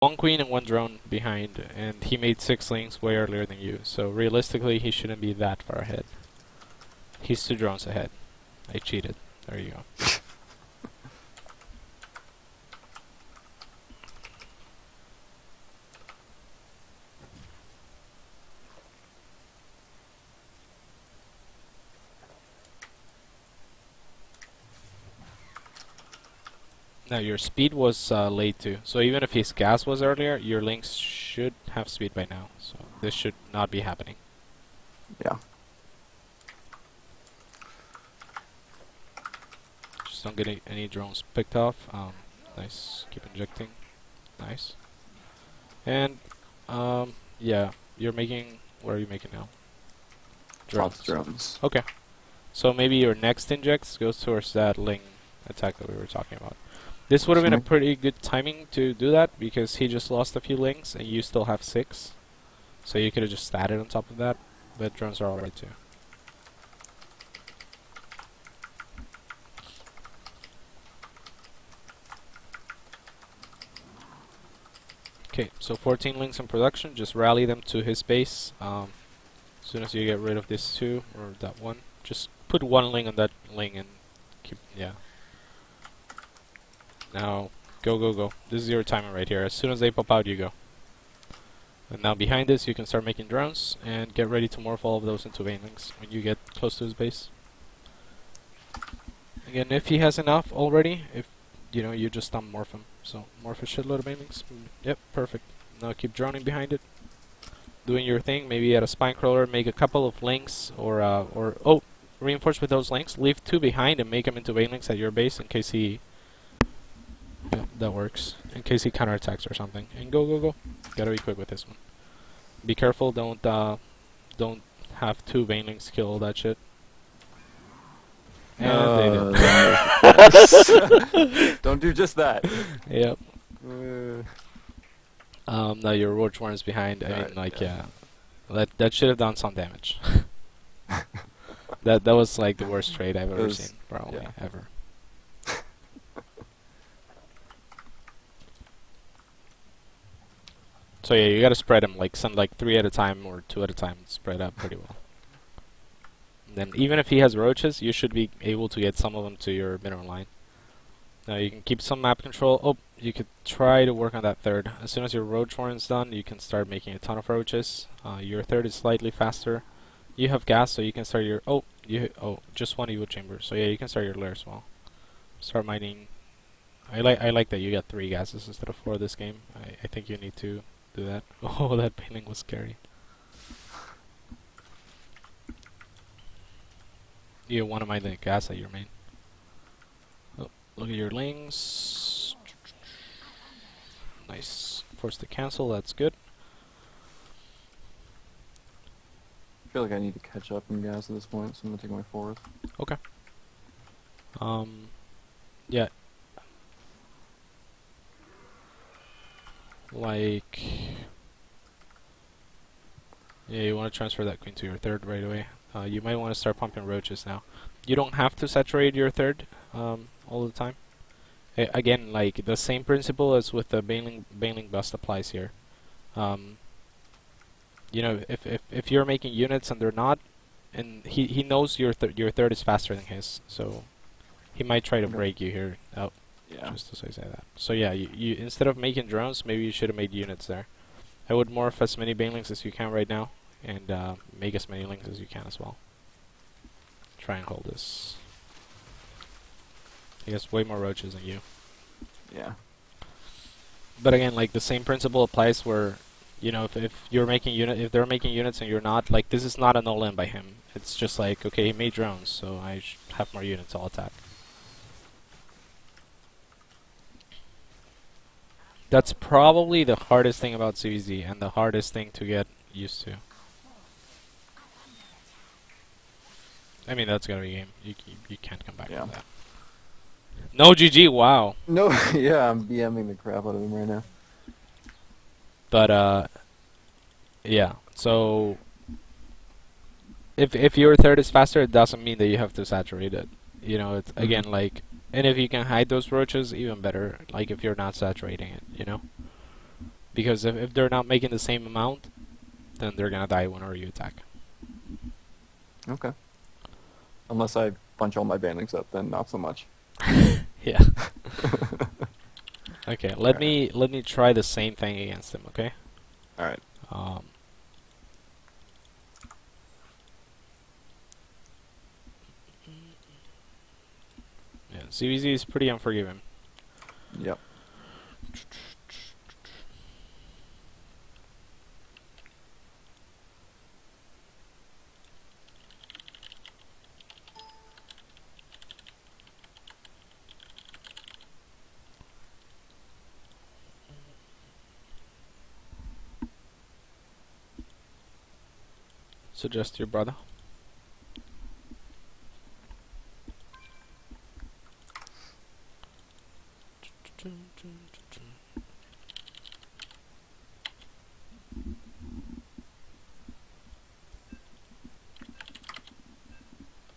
one queen and one drone behind, and he made 6 links way earlier than you. So realistically, he shouldn't be that far ahead. He's 2 drones ahead. I cheated. There you go. Now your speed was late too, so even if his gas was earlier, your links should have speed by now. So this should not be happening. Yeah. Just don't get any drones picked off. Nice. Keep injecting. Nice. And yeah, you're making. What are you making now? Drones. Okay. So maybe your next injects goes towards that ling attack that we were talking about. This would have been a pretty good timing to do that because he just lost a few links and you still have 6. So you could have just statted on top of that, but drones are alright too. Okay, so 14 links in production, just rally them to his base. As soon as you get rid of this 2 or that 1, just put 1 link on that link and keep, yeah. Now, go, go, go. This is your timer right here. As soon as they pop out, you go. And now behind this, you can start making drones and get ready to morph all of those into banelings when you get close to his base. Again, if he has enough already, if you know, you just morph him. So morph a shitload of banelings. Yep, perfect. Now keep droning behind it, doing your thing. Maybe add a spine crawler, make a couple of links, or reinforce with those links. Leave 2 behind and make them into banelings at your base in case he. Yeah, that works. In case he counterattacks or something. And go, go, go. Gotta be quick with this one. Be careful. Don't have 2 banelings kill all that shit. And they did. Don't do just that. Yep. Now your Roach Warren's behind. I mean, like, yeah. That should have done some damage. that was like the worst trade I've ever seen, probably ever. So yeah, you gotta spread them, like send like 3 at a time or 2 at a time, spread out pretty well. And then even if he has roaches, you should be able to get some of them to your mineral line. Now you can keep some map control. Oh, you could try to work on that 3rd. As soon as your roach warren's done, you can start making a ton of roaches. Your 3rd is slightly faster. You have gas, so you can start your just 1 evo chamber. So yeah, you can start your lair as well. Start mining. I like that you got 3 gases instead of 4 this game. I think you need to do that. Oh, that painting was scary. You want to mine the gas at your main. Oh, look at your lings. Nice. Force to cancel, that's good. I feel like I need to catch up in gas at this point, so I'm gonna take my 4th. Okay. Yeah. Like, yeah, you want to transfer that queen to your 3rd right away. You might want to start pumping roaches now. You don't have to saturate your 3rd all the time. Again, like the same principle as with the baneling bust applies here. You know, if you're making units and they're not, and he knows your 3rd is faster than his, so he might try to break you here. Oh. Yeah. Just to say that. So yeah, you instead of making drones, maybe you should have made units there. I would morph as many banelings as you can right now, and make as many links as you can as well. Try and hold this. He has way more roaches than you. Yeah. But again, like the same principle applies where, you know, if you're making if they're making units and you're not, like this is not an all-in by him. It's just like, okay, he made drones, so I have more units, I'll attack. That's probably the hardest thing about CVZ and the hardest thing to get used to. I mean, that's gotta be a game. You can't come back from that. No GG, wow. No, yeah, I'm BMing the crap out of him right now. But, yeah, so if your 3rd is faster, it doesn't mean that you have to saturate it. You know, it's again like, and if you can hide those roaches, even better. Like if you're not saturating it, you know. Because if they're not making the same amount, then they're gonna die whenever you attack. Okay. Unless I bunch all my banelings up, then not so much. Yeah. Okay, let Alright. me try the same thing against him, okay? Alright. Um, yeah, CVZ is pretty unforgiving. Yep. Suggest your brother.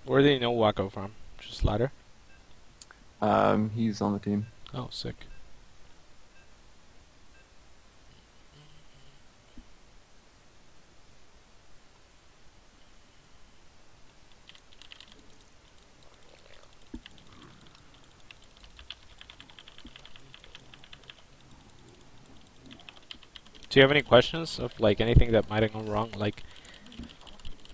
Where do you know Wacko from? Just ladder? He's on the team. Oh, sick. Do you have any questions of like anything that might have gone wrong? Like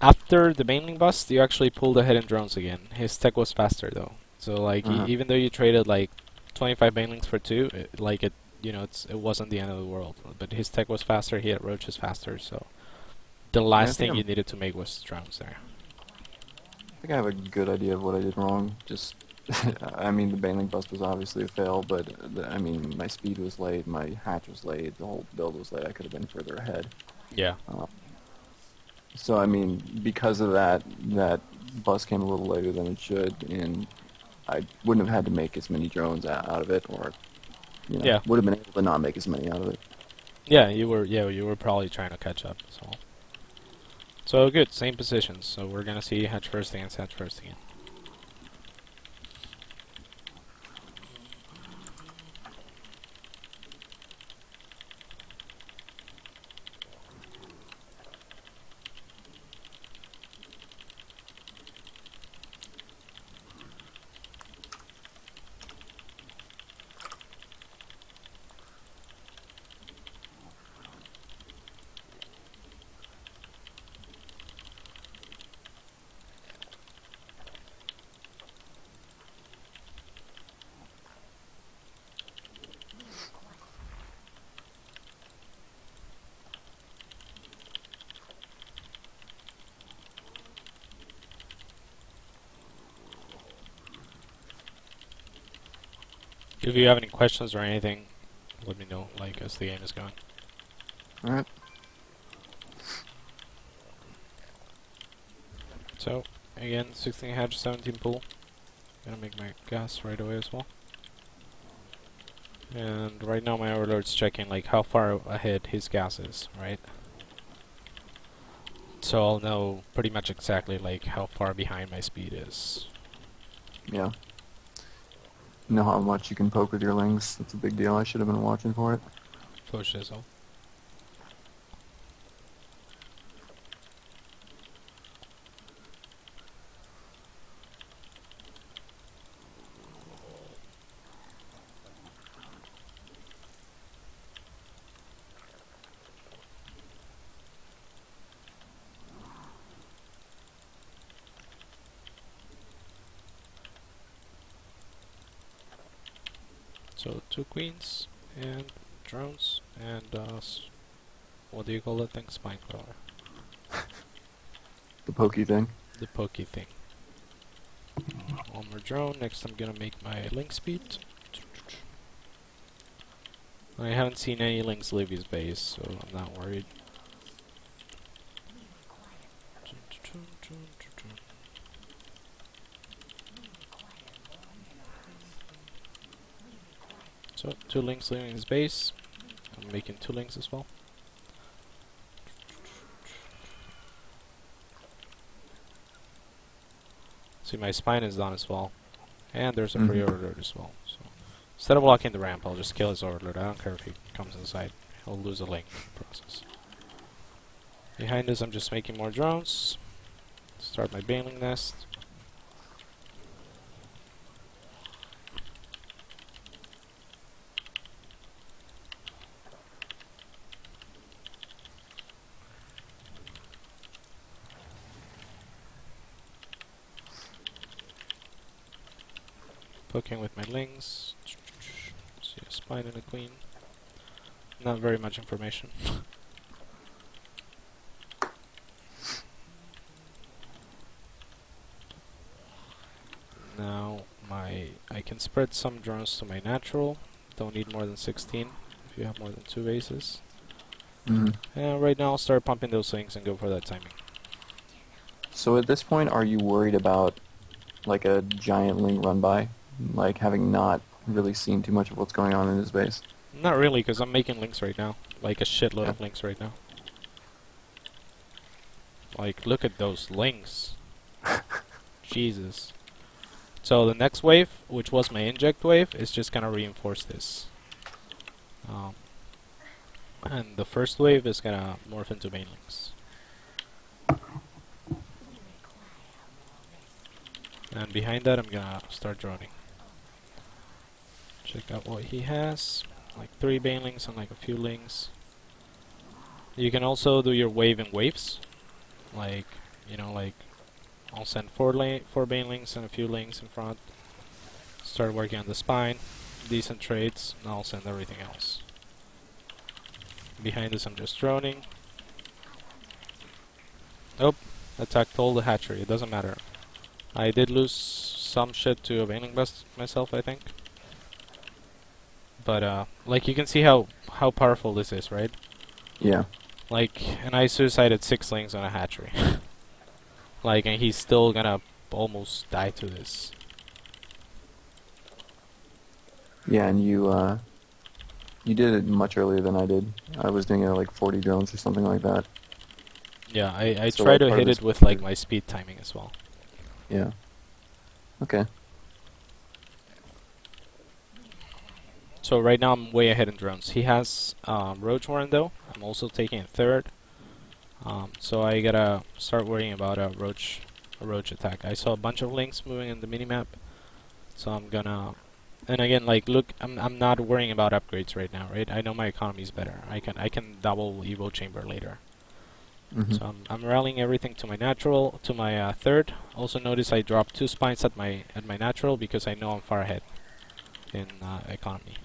after the mainling bust, you actually pulled ahead in drones again. His tech was faster though, so like Uh-huh. even though you traded like 25 mainlings for two, it wasn't the end of the world. But his tech was faster. He had roaches faster, so the Yeah, last thing you needed to make was drones there. I think I have a good idea of what I did wrong. Just, I mean, the baneling bust was obviously a fail, but I mean, my speed was late, my hatch was late, the whole build was late. I could have been further ahead. Yeah. Uh, so I mean, because of that, that bust came a little later than it should, and I wouldn't have had to make as many drones out of it, or Yeah. would have been able to not make as many out of it. Yeah, you were. Yeah, you were probably trying to catch up. So good. Same positions. So we're gonna see hatch first against hatch first again. If you have any questions or anything, let me know. Like as the game is going. All right. So again, 16 hatch, 17 pool. Gonna make my gas right away as well. And right now my overlord's checking like how far ahead his gas is, right? So I'll know pretty much exactly like how far behind my speed is. Yeah. You know how much you can poke with your lings? That's a big deal. I should have been watching for it. Push this all. So 2 queens and drones and what do you call that thing? Spine crawler. The pokey thing. The pokey thing. One more drone. Next I'm gonna make my link speed. I haven't seen any links leave his base, so I'm not worried. So 2 links leaving his base. I'm making 2 links as well. See, my spine is done as well. And there's a free overlord as well. So instead of blocking the ramp, I'll just kill his overlord. I don't care if he comes inside. he'll lose a link in the process. Behind this, I'm just making more drones. Start my baneling nest. Poking with my lings. See a spine and a queen. Not very much information. Now I can spread some drones to my natural. Don't need more than 16 if you have more than 2 bases. Mhm. And right now I'll start pumping those things and go for that timing. So at this point, are you worried about like a giant link run by, like having not really seen too much of what's going on in his base? Not really, because I'm making links right now. Like a shitload Yeah. of links right now. Like, look at those links. Jesus. So the next wave, which was my inject wave, is just gonna reinforce this. And the first wave is gonna morph into main links. And behind that, I'm gonna start droning. Check out what he has. Like 3 banelings and like a few links. You can also do your wave in waves. Like, you know, like I'll send 4 banelings and a few links in front. Start working on the spine. Decent trades, and I'll send everything else. Behind this, I'm just droning. Oh, attacked all the hatchery. It doesn't matter. I did lose some shit to a baneling bust myself, I think. But like you can see how powerful this is, right? Yeah. Like, and I suicided 6 lings on a hatchery. Like, and he's still gonna almost die to this. Yeah, and you did it much earlier than I did. I was doing it at like 40 drones or something like that. Yeah, I So, try like, to part of hit this it with like is- my speed timing as well. Yeah. Okay. So right now I'm way ahead in drones. He has Roach Warren though. I'm also taking a third. So I gotta start worrying about a roach attack. I saw a bunch of links moving in the minimap, so I'm gonna. And again, like, look, I'm not worrying about upgrades right now, right? I know my economy's better. I can double Evo Chamber later. Mhm. So I'm rallying everything to my natural, to my third. Also notice I dropped 2 spines at my natural because I know I'm far ahead in economy.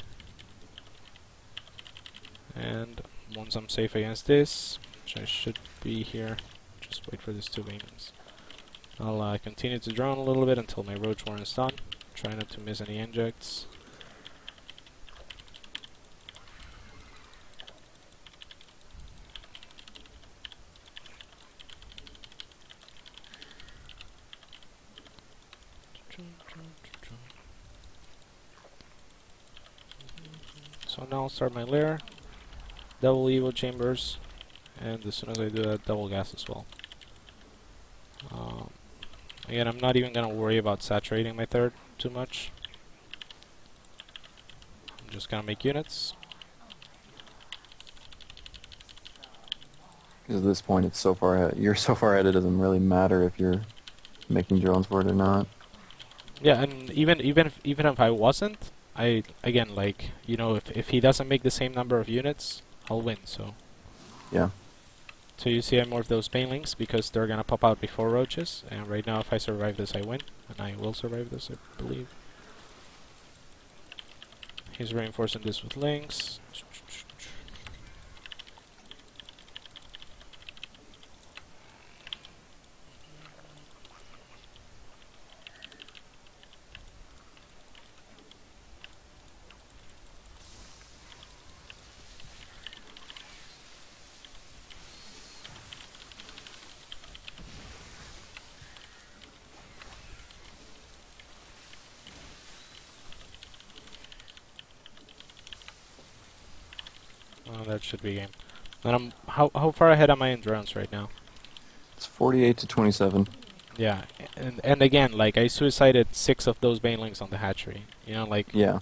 And once I'm safe against this, which I should be here, just wait for these 2 banelings. I'll continue to drone a little bit until my Roach Warren is done. Try not to miss any injects. So now I'll start my lair, double Evo chambers, and as soon as I do that, double gas as well. Again, I'm not even gonna worry about saturating my third too much. I'm just gonna make units. Because at this point, it's so far ahead. You're so far ahead, it doesn't really matter if you're making drones for it or not. Yeah, and even if I wasn't, I again, like, you know, if he doesn't make the same number of units, I'll win. So Yeah. so you see I morph those banelings because they're gonna pop out before roaches, and right now if I survive this I win, and I will survive this, I believe. He's reinforcing this with links. Oh, that should be game. And how far ahead am I in drones right now? It's 48 to 27. Yeah, and again, like I suicided 6 of those banelings on the hatchery. You know, like Yeah.